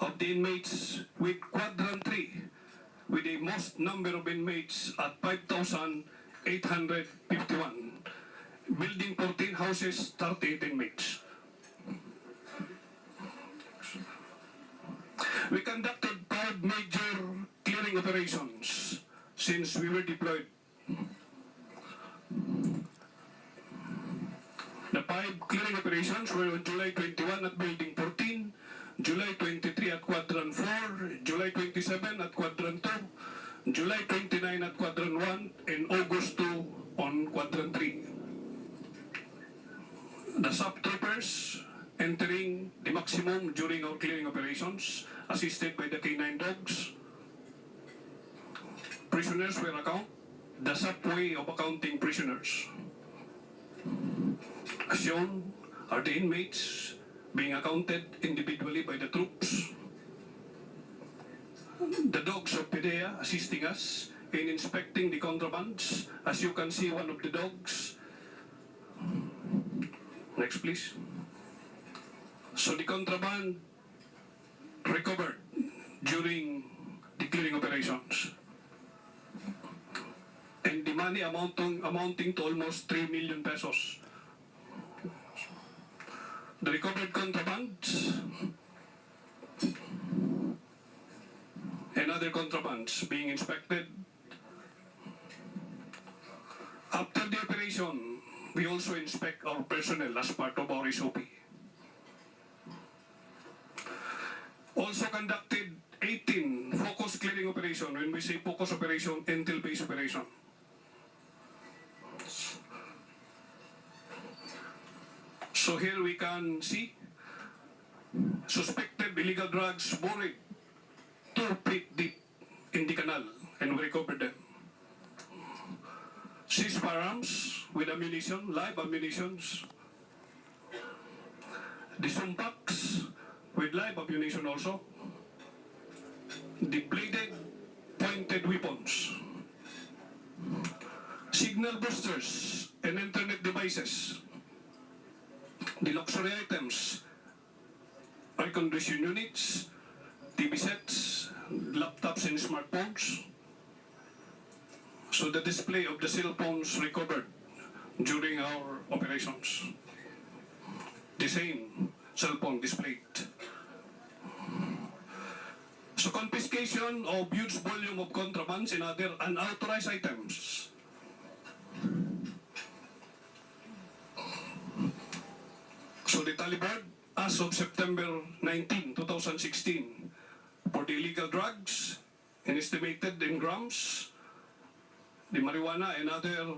of the inmates with quadrant 3, with the most number of inmates at 5,851. Building 14 houses, 38 inmates. We conducted 5 major clearing operations since we were deployed. The 5 clearing operations were on July 21 at Building 14, July 23 at Quadrant 4, July 27 at Quadrant 2, July 29 at Quadrant 1, and August 2 on Quadrant 3. The sub-troopers entering the maximum during our clearing operations, assisted by the K9 dogs. Prisoners were accounted, the sub-way of accounting prisoners. As shown are the inmates being accounted individually by the troops. The dogs of PDEA assisting us in inspecting the contrabands. As you can see, one of the dogs. Next, please. So the contraband recovered during the clearing operations, and the money amounting to almost 3 million pesos. The recovered contraband and other contrabands being inspected. After the operation, we also inspect our personnel as part of our SOP. Also conducted 18 focus clearing operation. When we say focus operation, intel-based operation. So here we can see suspected illegal drugs buried 2 feet deep in the canal, and we recovered them. 6 firearms with ammunition, live ammunitions. The sumpaks with live ammunition also. The bladed pointed weapons. Signal boosters and internet devices. The luxury items, air condition units, TV sets, laptops and smartphones. So the display of the cell phones recovered during our operations. The same cell phone displayed. So confiscation of huge volume of contrabands and other unauthorized items. So the Taliban, as of September 19, 2016, for the illegal drugs, and estimated in grams, the marijuana and other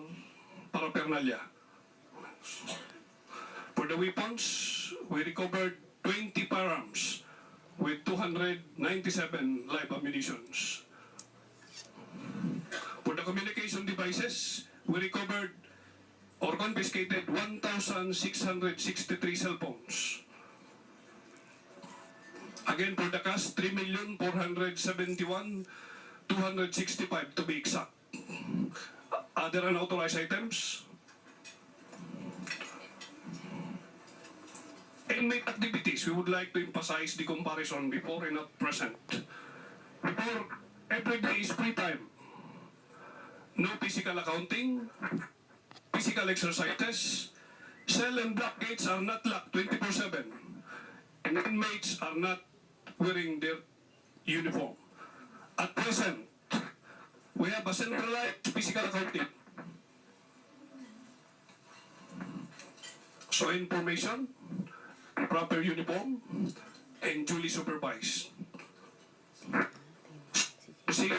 paraphernalia. For the weapons, we recovered 20 firearms with 297 live ammunitions. For the communication devices, we recovered or confiscated 1,663 cell phones. Again, for the cash, 3,471,265 to be exact. Other unauthorized items. Inmate activities, we would like to emphasize the comparison before and not present. Before, every day is free time. No physical accounting, physical exercises, cell and block gates are not locked 24/7, and inmates are not wearing their uniform. At present, we have a centralized physical accounting. So information, proper uniform, and duly supervised. See,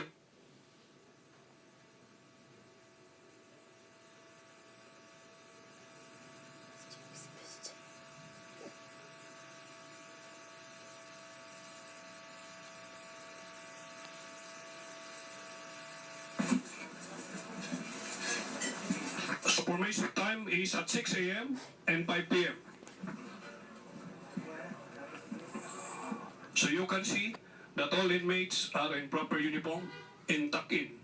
formation time is at 6 a.m. and 5 p.m. So you can see that all inmates are in proper uniform in tuck-in.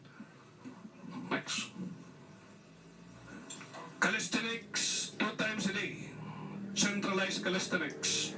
Next. Calisthenics 2 times a day. Centralized calisthenics.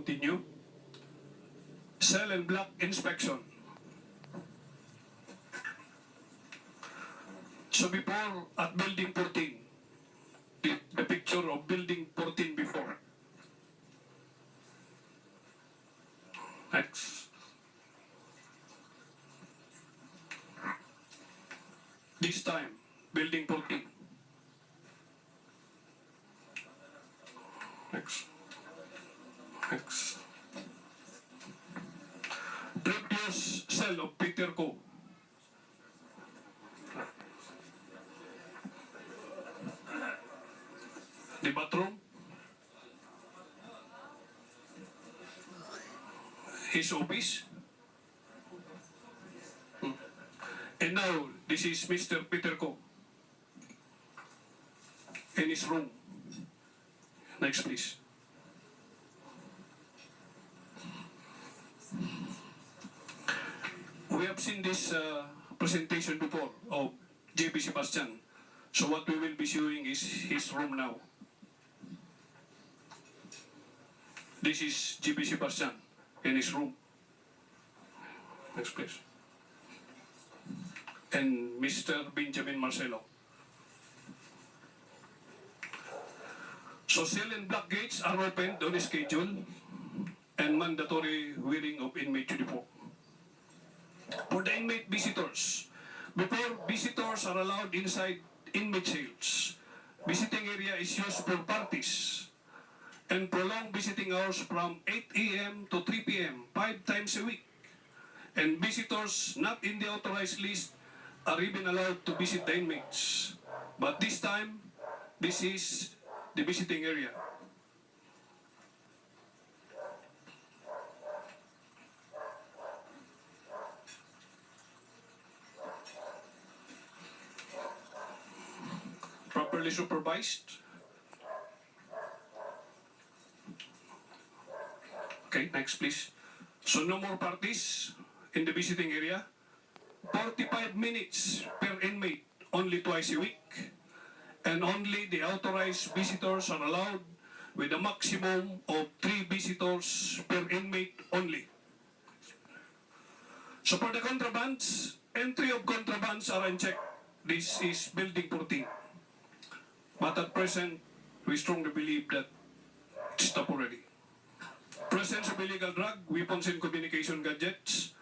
continue. Cell and block inspection. So before at building 14, the picture of building 14 before. Next. This time, building 14. Next. Next. Previous cell of Peter Co. The bathroom. His office. And now, this is Mr. Peter Co. In his room. Next, please. We have seen this presentation before of J.B. Sebastian. So what we will be showing is his room now. This is J.B. Sebastian in his room. Next, please. And Mr. Benjamin Marcelo. So cell and block gates are opened on schedule and mandatory wearing of inmate uniform. For the inmate visitors, before visitors are allowed inside inmate cells, visiting area is used for parties and prolonged visiting hours from 8 a.m. to 3 p.m. 5 times a week. And visitors not in the authorized list are even allowed to visit the inmates. But this time, this is the visiting area. Properly supervised. Okay, next please. So no more parties in the visiting area. 45 minutes per inmate, only twice a week. And only the authorized visitors are allowed with a maximum of 3 visitors per inmate only. So for the contrabands, entry of contrabands are unchecked. This is building 14. But at present, we strongly believe that it's stopped already. Presence of illegal drug, weapons and communication gadgets,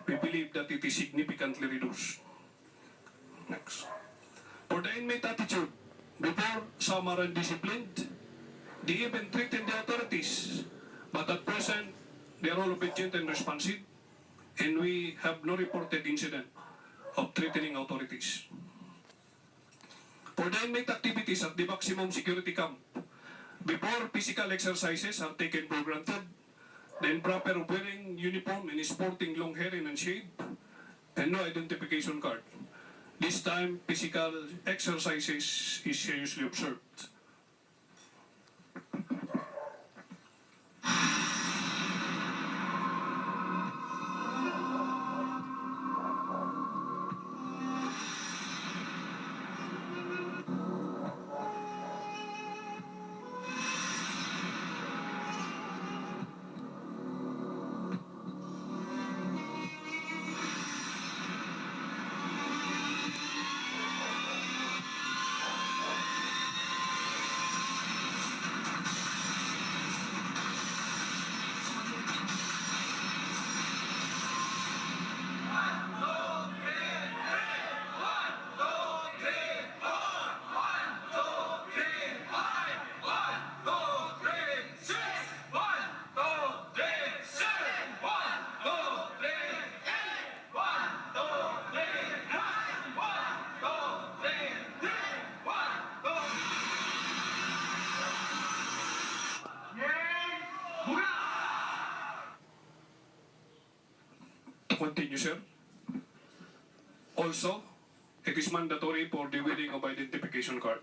we believe that it is significantly reduced. Next. For the inmate attitude, before some are undisciplined, they even threaten the authorities. But at present, they are all obedient and responsive, and we have no reported incident of threatening authorities. For the inmate activities at the maximum security camp, before physical exercises are taken for granted, the improper wearing uniform and sporting long hair and unshaved, and no identification card. This time, physical exercises is seriously observed. To continue, sir. Also, it is mandatory for the wearing of identification card.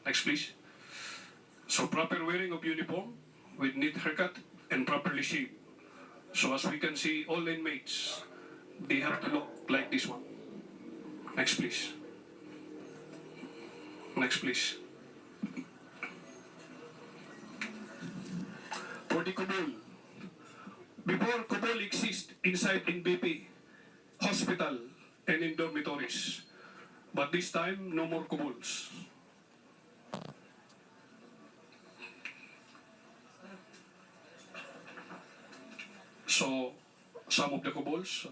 Next, please. So, proper wearing of uniform with neat haircut and properly shaved. So, as we can see, all inmates, they have to look like this one. Next, please. Next, please. For the Kumul, Before, kubol exist inside NBP, hospital, and in dormitories. But this time, no more kubols. So, some of the kubols,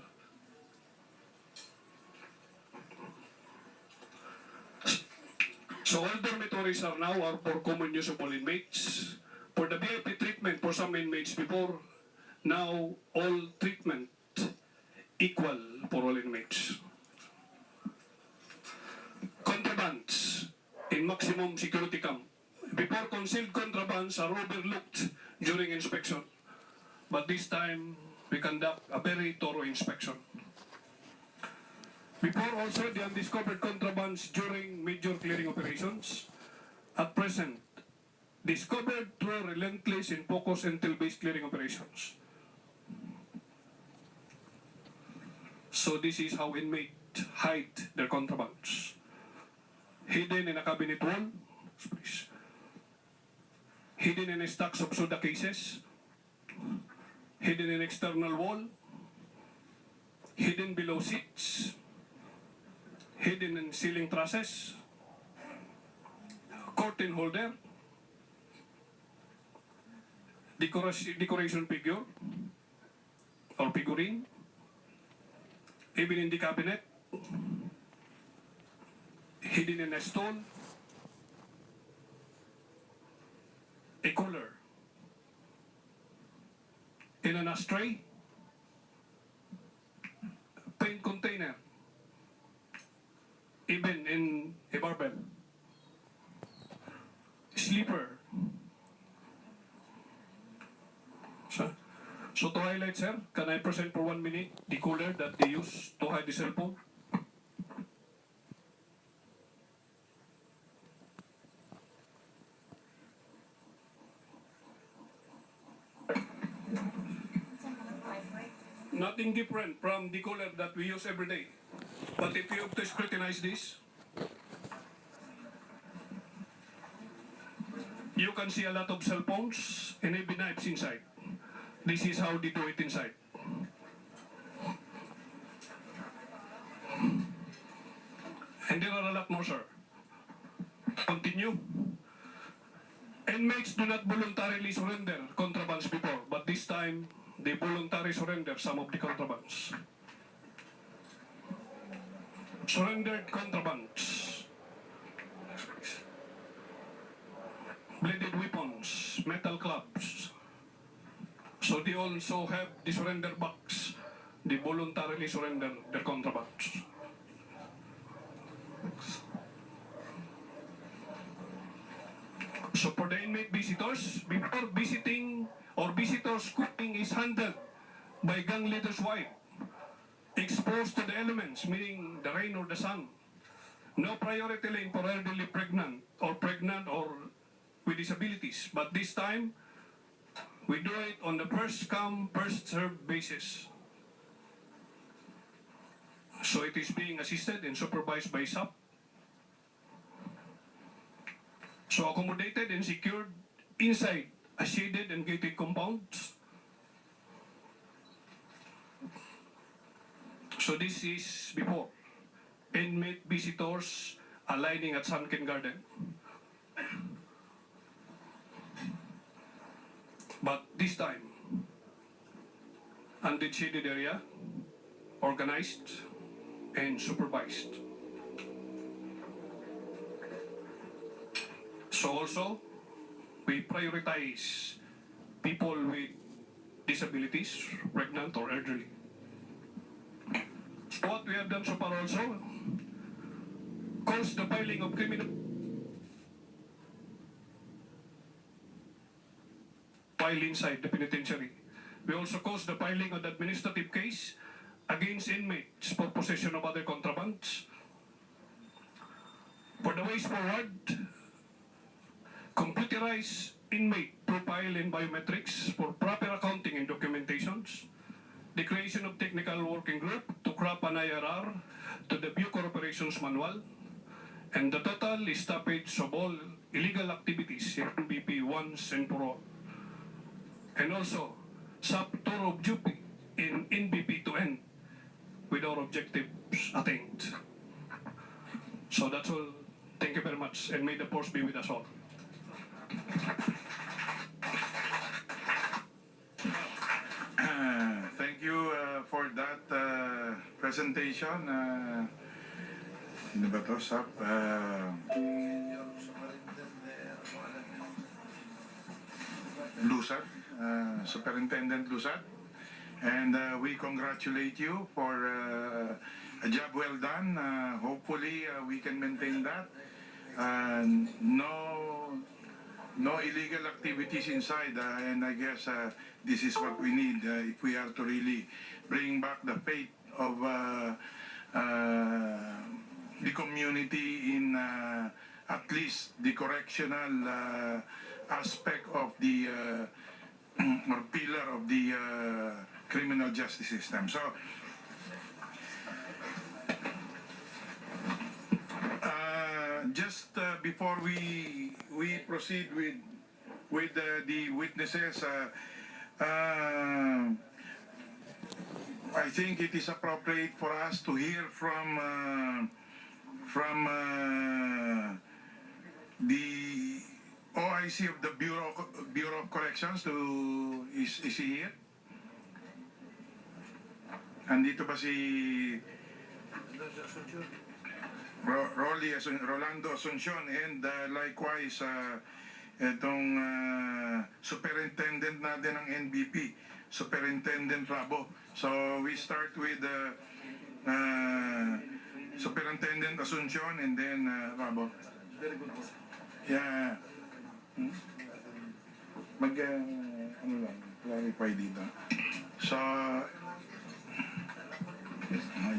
so all dormitories are now are for common use of all inmates. For the VIP treatment for some inmates before, now all treatment equal for all inmates. Contrabands in maximum security camp. Before, concealed contrabands are overlooked during inspection. But this time, we conduct a very thorough inspection. Before, also the undiscovered contrabands during major clearing operations. At present, discovered through relentless and focused intel-based clearing operations. So this is how inmates hide their contrabands. Hidden in a cabinet wall, please. Hidden in a stacks of soda cases, hidden in external wall, hidden below seats, hidden in ceiling trusses, curtain holder, decoration figure or figurine, even in the cabinet, hidden in a stall, a cooler, in an ashtray, paint container, even in a barbell, sleeper. So to highlight, sir, can I present for 1 minute the cooler that they use to hide the cell phone? Nothing different from the cooler that we use every day. But if you have to scrutinize this, you can see a lot of cell phones and even knives inside. This is how they do it inside. And there are a lot more, sir. Continue. Inmates do not voluntarily surrender contrabands before, but this time, they voluntarily surrender some of the contrabands. Surrendered contrabands. Bladed weapons, metal clubs. So they also have the surrender box. They voluntarily surrender their contrabands. So for the inmate visitors, before visiting or visitors cooking is handled by gang leader's wife, exposed to the elements, meaning the rain or the sun. No priority lane for elderly pregnant or with disabilities. But this time, we do it on the first come, first served basis. So it is being assisted and supervised by SAP. So accommodated and secured inside a shaded and gated compound. So this is before. Inmate visitors aligning at sunken garden. But this time, under shaded area, organized and supervised. So also, we prioritize people with disabilities, pregnant or elderly. What we have done so far also, caused the filing of criminal file inside the penitentiary. We also caused the filing of the administrative case against inmates for possession of other contrabands. For the ways forward, computerized inmate profile and biometrics for proper accounting and documentations, the creation of technical working group to craft an IRR to the Bucor Operations Manual, and the total stoppage of all illegal activities in BP once and for all. And also, sa tour of duty in NBP to end with our objectives attained. So that's all. Thank you very much, and may the force be with us all. Thank you for that presentation. Sino ba to, Sap? Lusad, Superintendent Lusad. And we congratulate you for a job well done. Hopefully, we can maintain that. No illegal activities inside, and I guess this is what we need if we are to really bring back the faith of the community in at least the correctional aspect of the or pillar of the criminal justice system. So, just before we proceed with the witnesses, I think it is appropriate for us to hear from the OIC of the Bureau of Corrections. Is he here? Andito ba si Rolando Asuncion, and likewise itong superintendent natin ng NBP, Superintendent Rabo. So we start with Superintendent Asuncion and then Rabo. Very good. Yeah. Ano lang, clarify dito. So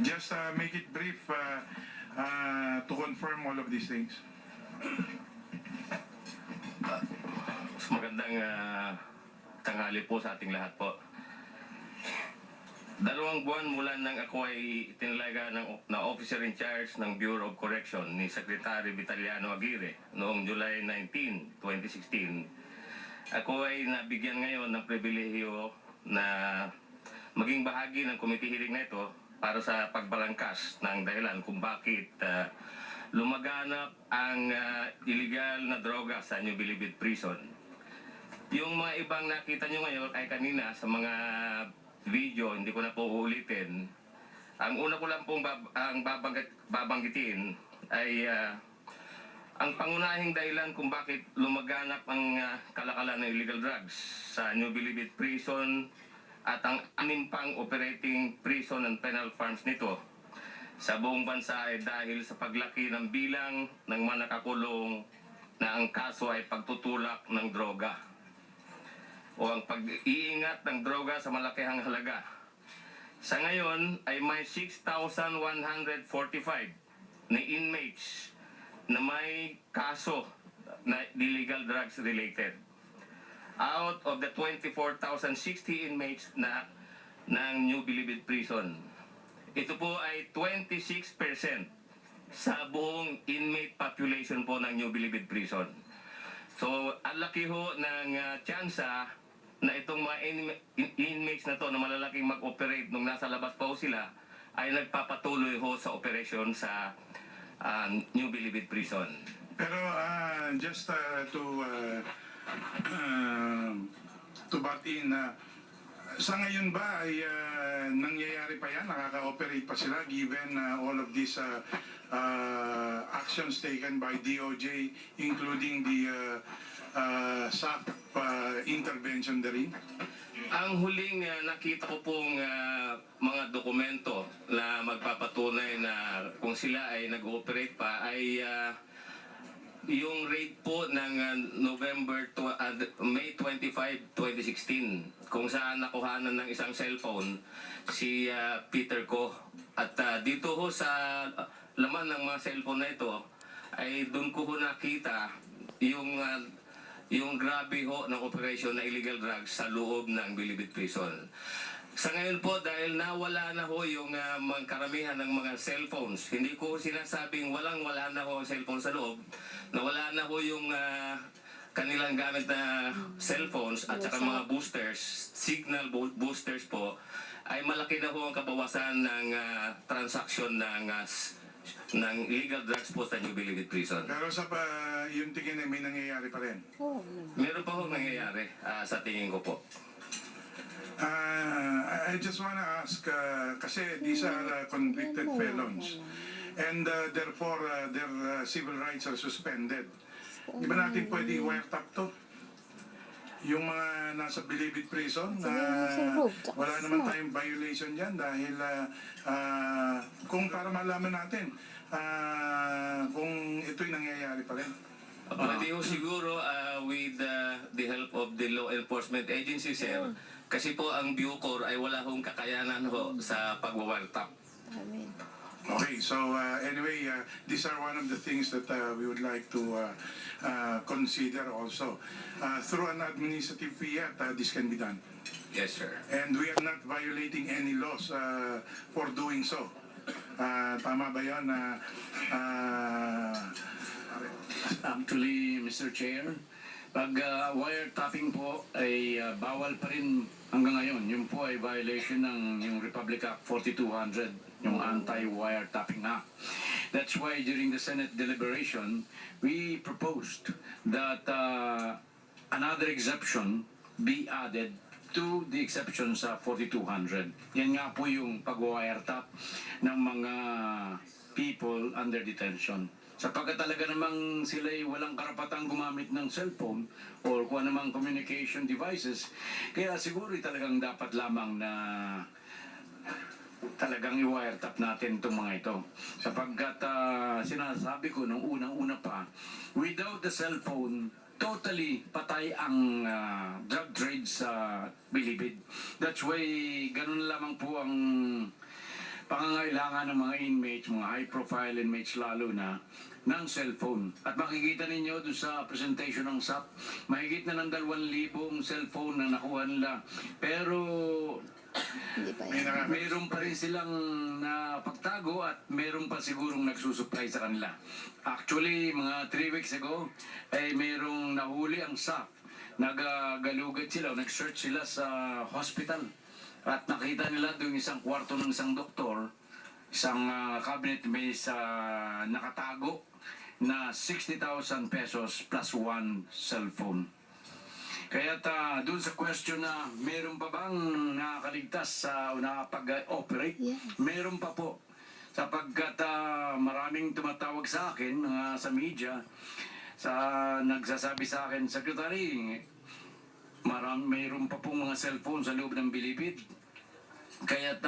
just make it brief to confirm all of these things. Magandang tanghali po sa ating lahat po. 2 buwan mula nang ako ay itinalaga na officer in charge ng Bureau of Correction ni Secretary Vitaliano Aguirre noong July 19, 2016. Ako ay nabigyan ngayon ng pribilehiyo na maging bahagi ng committee hearing na ito para sa pagbalangkas ng dahilan kung bakit lumaganap ang illegal na droga sa New Bilibid Prison. Yung mga ibang nakita nyo ngayon ay kanina sa mga video, hindi ko na po uulitin. Ang una ko lang pong babanggitin ay ang pangunahing dahilan kung bakit lumaganap ang kalakalan ng illegal drugs sa New Bilibid Prison at ang 6 pang operating prison and penal farms nito sa buong bansa ay dahil sa paglaki ng bilang ng mga nakakulong na ang kaso ay pagtutulak ng droga o ang pag-iingat ng droga sa malakihang halaga. Sa ngayon ay may 6,145 na inmates na may kaso na illegal drugs related. Out of the 24,060 inmates na ng New Bilibid Prison. Ito po ay 26% sa buong inmate population po ng New Bilibid Prison. So, ang laki ho ng tsansa na itong mga inmates na to na malalaking mag-operate nung nasa labas pa ho sila ay nagpapatuloy ho sa operasyon sa New Bilibid Prison. Pero just to butt in, sa ngayon ba ay nangyayari pa yan? Nakaka-operate pa sila given all of these actions taken by DOJ, including the SAP intervention na rin? Ang huling nakita ko pong mga dokumento na magpapatunay na kung sila ay nag-ooperate pa ay yung rate po ng May 25, 2016 kung saan nakuhanan ng isang cellphone si Peter ko. At dito ho sa laman ng mga cellphone na ito ay doon ko ho nakita yung grabe ho ng operation na illegal drugs sa loob ng Bilibid Prison. Sa ngayon po, dahil nawala na ho yung mga karamihan ng mga cellphones, hindi ko sinasabing walang-wala na ho ang cellphone sa loob, nawala na ho yung kanilang gamit na cellphones at saka mga boosters, signal boosters po, ay malaki na po ang kabawasan ng transaction ng illegal drugs po sa New Bilibid Prison. Pero sa yung tingin na may nangyayari pa rin. Meron pa po nangyayari sa tingin ko po. I just wanna ask, kasi these are convicted felons, and therefore their civil rights are suspended. Di ba natin pwede i-wiretap to? Yung mga nasa Bilibid prison, wala naman tayong violation dyan dahil kung para malaman natin kung ito'y nangyayari pa rin. Pwede ho siguro with the help of the law enforcement agency, sir. Kasi po ang Bucor ay wala hong kakayanan ho sa pagwawartap. Okay, so anyway, these are one of the things that we would like to consider also. Through an administrative fiat, this can be done. Yes, sir. And we are not violating any laws for doing so. Tama ba yun? Actually, Mr. Chair, pag wiretapping po ay bawal pa rin hanggang ngayon. Yun po ay violation ng yung Republic Act 4200, yung Anti-Wiretapping Act. That's why during the Senate deliberation, we proposed that another exception be added to the exception sa 4200. Yan nga po yung pag-wiretap ng mga people under detention. Sapagkat talaga namang sila'y walang karapatang gumamit ng cellphone or kung anumang communication devices, kaya siguro talagang dapat lamang na talagang i-wiretap natin itong mga ito. Sapagkat sinasabi ko nung unang-una pa, without the cellphone, totally patay ang drug trade sa Bilibid. That's why ganun lamang po ang pangangailangan ng mga inmates, mga high-profile inmates lalo na, ng cellphone. At makikita ninyo doon sa presentation ng SAP, mahigit na ng 2,000 cellphone na nakuha nila. Pero mayroon pa rin silang napagtago at mayroon pa sigurong nagsusupply sa kanila. Actually, mga 3 weeks ago, ay mayroong nahuli ang SAP. Nagagalugad sila, nag-search sila sa hospital. At nakita nila doon isang kwarto ng isang doktor, isang cabinet may nakatago na 60,000 pesos plus 1 cellphone. Kaya doon sa question na meron pa bang nakakaligtas sa nakapag-operate? Yes. Meron pa po. Sapagkat maraming tumatawag sa akin sa media, nagsasabi sa akin, Secretary, mayroon pa pong mga cellphone sa loob ng Bilibid. Kaya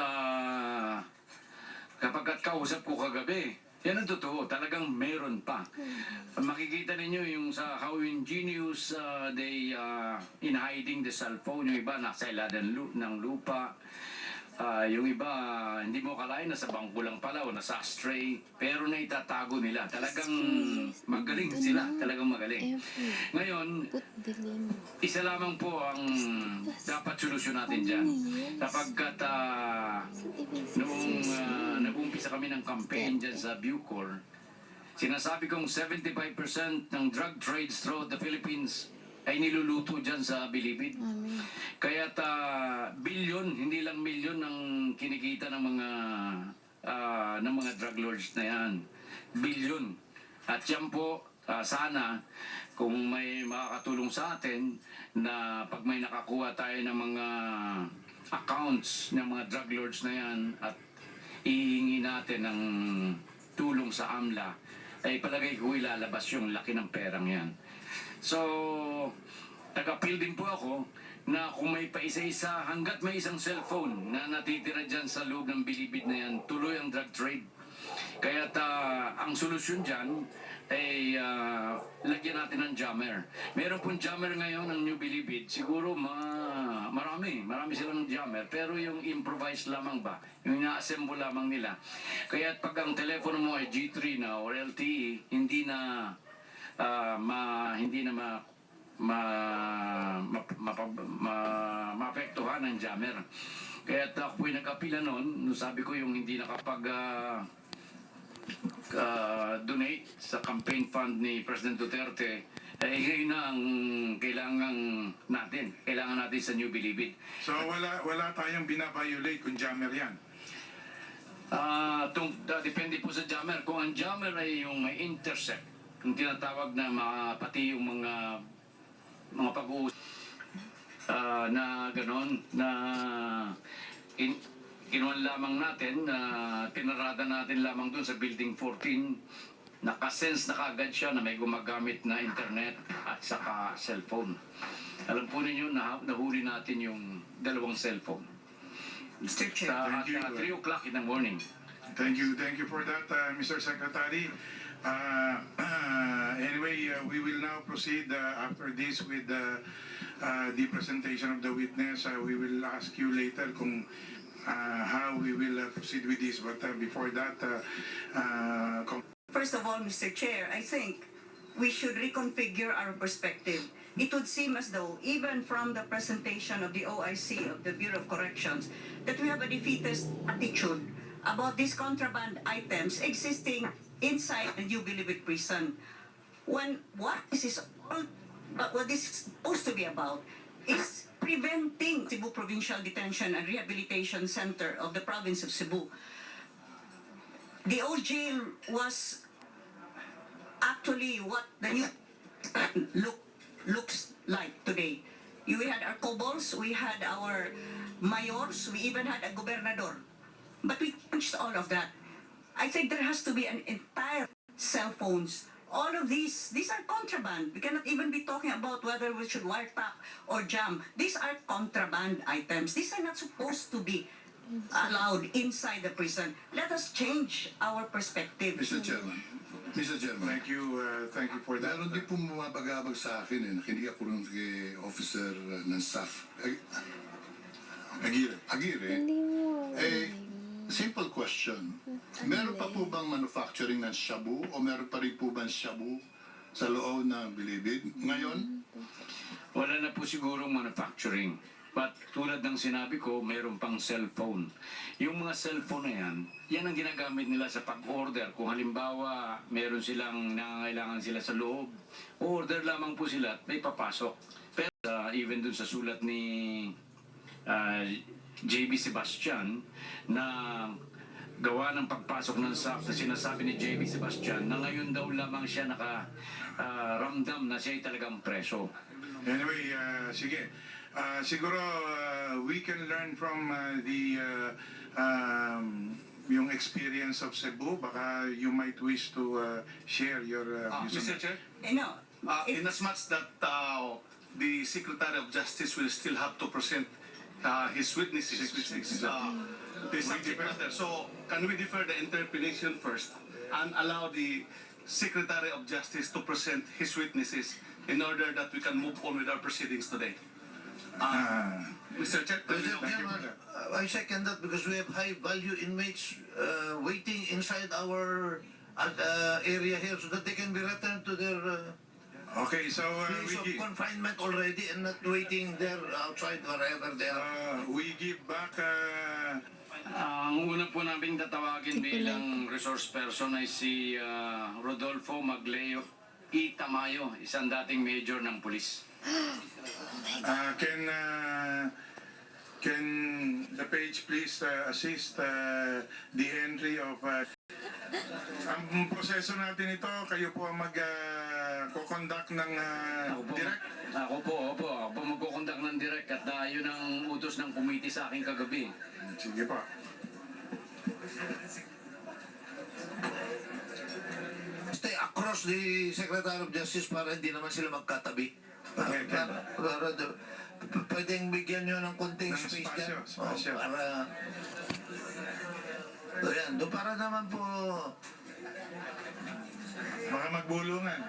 kapag kausap ko kagabi, yan ang totoo, talagang meron pa. Makikita ninyo yung sa how ingenious they in hiding the cellphone. Yung iba nasa ilalim ng lupa. Yung iba, hindi mo kalain, nasa bangko lang pala o nasa ashtray. Pero naitatago nila. Talagang magaling sila. Talagang magaling. Ngayon, isa lamang po ang dapat solusyon natin dyan. Sapagkat noong nag-umpisa kami ng campaign dyan sa Bucor, sinasabi kong 75% ng drug trades throughout the Philippines ay niluluto dyan sa Bilibid. Kaya bilyon, hindi lang milyon ang kinikita ng mga drug lords na yan. Bilyon. At yan po, sana, kung may makakatulong sa atin, na pag may nakakuha tayo ng mga accounts ng mga drug lords na yan at ihingi natin ng tulong sa AMLA, ay palagay ko ilalabas yung laki ng perang yan. So, taga-appeal din po ako na kung may paisa-isa, hanggat may isang cellphone na natitira dyan sa loob ng Bilibid na yan, tuloy ang drug trade. Kaya ang solusyon dyan ay lagyan natin ng jammer. Meron pong jammer ngayon ng New Bilibid. Siguro marami silang jammer. Pero yung improvise lamang ba? Yung ina-assemble lamang nila. Kaya pag ang telepono mo ay G3 na or LTE, hindi na maapektuhan ng jammer. Kaya ako po'y nag-apila noon, sabi ko yung hindi donate sa campaign fund ni President Duterte, Ngayon na ang kailangan natin sa New Bilibid. So wala tayong binabiolate kung jammer yan. Depende po sa jammer. Kung ang jammer ay yung may intercept, yung tinatawag na pati yung mga pag-uusap na gano'n, na kinuhan lamang natin, pinarada natin lamang doon sa Building 14, nakasense na kagad siya na may gumagamit na internet at saka cellphone. Alam po ninyo, nahuli natin yung dalawang cellphone. Mr. Chair. Thank you. 3 o'clock in the morning. Thank you for that, Mr. Secretary. Anyway, we will now proceed after this with the presentation of the witness. We will ask you later kung how we will proceed with this. But before that, First of all, Mr. Chair, I think we should reconfigure our perspective. It would seem as though, even from the presentation of the OIC of the Bureau of Corrections, that we have a defeatist attitude about these contraband items existing inside the New Bilibid prison. What this is supposed to be about is preventing Cebu Provincial Detention and Rehabilitation Center of the province of Cebu. The old jail was actually what the new looks like today. We had our kobols, we had our mayors, we even had a gobernador. But we changed all of that. I think there has to be an entire cell phones. All of these are contraband. We cannot even be talking about whether we should wiretap or jam. These are contraband items. These are not supposed to be allowed inside the prison. Let us change our perspective. Mr. Chairman, thank you for that. meron din po bumabagabag sa akin nakinig ako rin kay officer ng staff. Aguirre. Simple question. Meron pa po bang manufacturing ng shabu o meron pa rin po bang shabu sa loob ng Bilibid ngayon? Wala na po sigurong manufacturing. But tulad ng sinabi ko, mayroon pang cellphone. Yung mga cellphone na yan ang ginagamit nila sa pag-order. Kung halimbawa, meron silang nangangailangan sila sa loob, order lamang po sila at may papasok. Pero even dun sa sulat ni JB Sebastian na gawa ng pagpasok ng SAF na sinasabi ni JB Sebastian na ngayon daw lamang siya nakaramdam na siya ay talagang preso. Anyway, sige. Siguro we can learn from yung experience of Cebu. Baka you might wish to share your views on Mr. that. Chair, No, in as much that the Secretary of Justice will still have to present his witnesses, the subject matter. So, can we defer the interpellation first and allow the Secretary of Justice to present his witnesses in order that we can move on with our proceedings today? Mr. Chair, Thank you for that. I second that because we have high value inmates waiting inside our area here so that they can be returned to their Okay, so place of confinement already and not waiting there outside wherever they are. we give back Ang una po namin tatawagin bilang resource person ay si Rodolfo Magleo E. Tamayo, isang dating major ng pulis. Can the page please assist the entry of ang proseso natin ito, kayo po ang mag-conduct ng direct? Ako po magkukondak ng direct at yun ang utos ng committee sa akin kagabi. Sige po. Stay across the Secretary of Justice para hindi naman sila magkatabi. Okay. Pwedeng bigyan nyo ng konting Ng space spasyo, dyan. spasyo. Para... So yan, doon para naman po... Baka magbulungan.